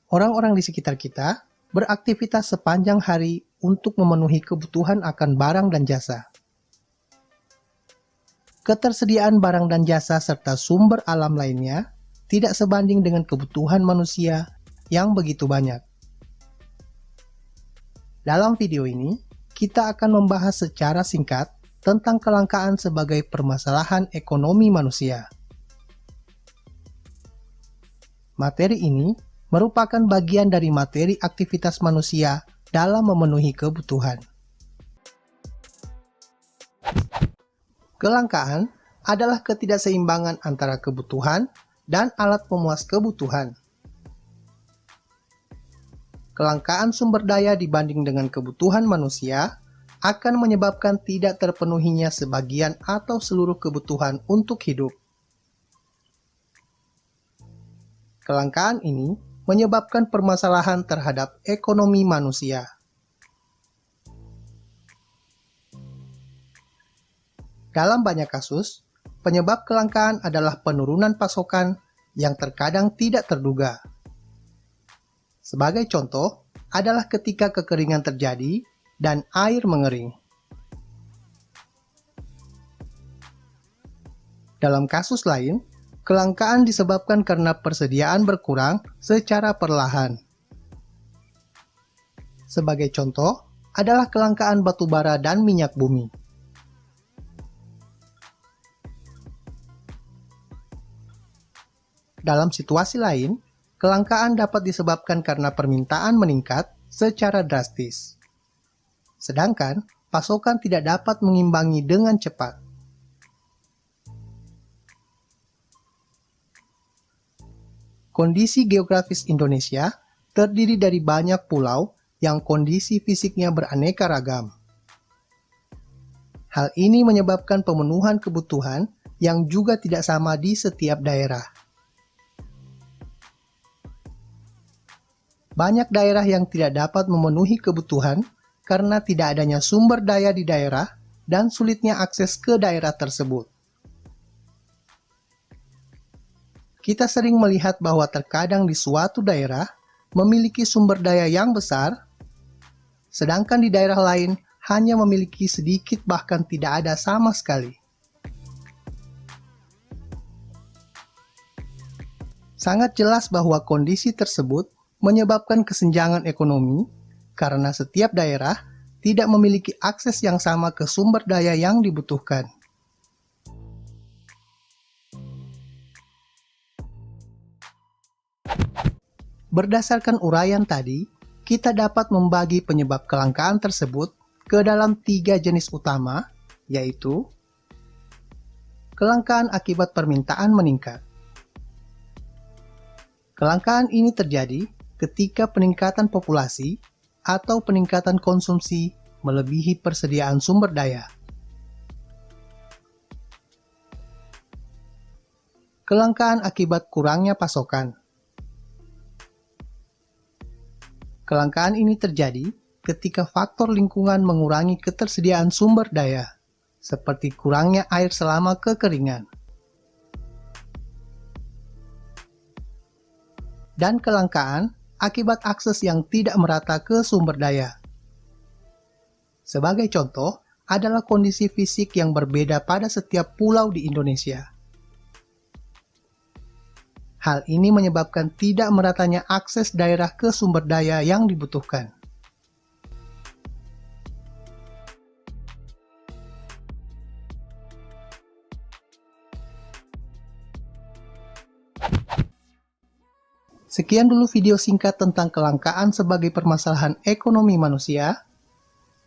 Orang-orang di sekitar kita beraktivitas sepanjang hari untuk memenuhi kebutuhan akan barang dan jasa. Ketersediaan barang dan jasa serta sumber alam lainnya tidak sebanding dengan kebutuhan manusia yang begitu banyak. Dalam video ini, kita akan membahas secara singkat tentang kelangkaan sebagai permasalahan ekonomi manusia. Materi ini merupakan bagian dari materi aktivitas manusia dalam memenuhi kebutuhan. Kelangkaan adalah ketidakseimbangan antara kebutuhan dan alat pemuas kebutuhan. Kelangkaan sumber daya dibanding dengan kebutuhan manusia akan menyebabkan tidak terpenuhinya sebagian atau seluruh kebutuhan untuk hidup. Kelangkaan ini menyebabkan permasalahan terhadap ekonomi manusia. Dalam banyak kasus, penyebab kelangkaan adalah penurunan pasokan yang terkadang tidak terduga. Sebagai contoh, adalah ketika kekeringan terjadi dan air mengering. Dalam kasus lain, kelangkaan disebabkan karena persediaan berkurang secara perlahan. Sebagai contoh, adalah kelangkaan batu bara dan minyak bumi. Dalam situasi lain, kelangkaan dapat disebabkan karena permintaan meningkat secara drastis. Sedangkan, pasokan tidak dapat mengimbangi dengan cepat. Kondisi geografis Indonesia terdiri dari banyak pulau yang kondisi fisiknya beraneka ragam. Hal ini menyebabkan pemenuhan kebutuhan yang juga tidak sama di setiap daerah. Banyak daerah yang tidak dapat memenuhi kebutuhan karena tidak adanya sumber daya di daerah dan sulitnya akses ke daerah tersebut. Kita sering melihat bahwa terkadang di suatu daerah memiliki sumber daya yang besar, sedangkan di daerah lain hanya memiliki sedikit bahkan tidak ada sama sekali. Sangat jelas bahwa kondisi tersebut menyebabkan kesenjangan ekonomi karena setiap daerah tidak memiliki akses yang sama ke sumber daya yang dibutuhkan. Berdasarkan uraian tadi, kita dapat membagi penyebab kelangkaan tersebut ke dalam 3 jenis utama, yaitu kelangkaan akibat permintaan meningkat. Kelangkaan ini terjadi ketika peningkatan populasi atau peningkatan konsumsi melebihi persediaan sumber daya. Kelangkaan akibat kurangnya pasokan. Kelangkaan ini terjadi ketika faktor lingkungan mengurangi ketersediaan sumber daya, seperti kurangnya air selama kekeringan. Dan kelangkaan akibat akses yang tidak merata ke sumber daya. Sebagai contoh, adalah kondisi fisik yang berbeda pada setiap pulau di Indonesia. Hal ini menyebabkan tidak meratanya akses daerah ke sumber daya yang dibutuhkan. Sekian dulu video singkat tentang kelangkaan sebagai permasalahan ekonomi manusia.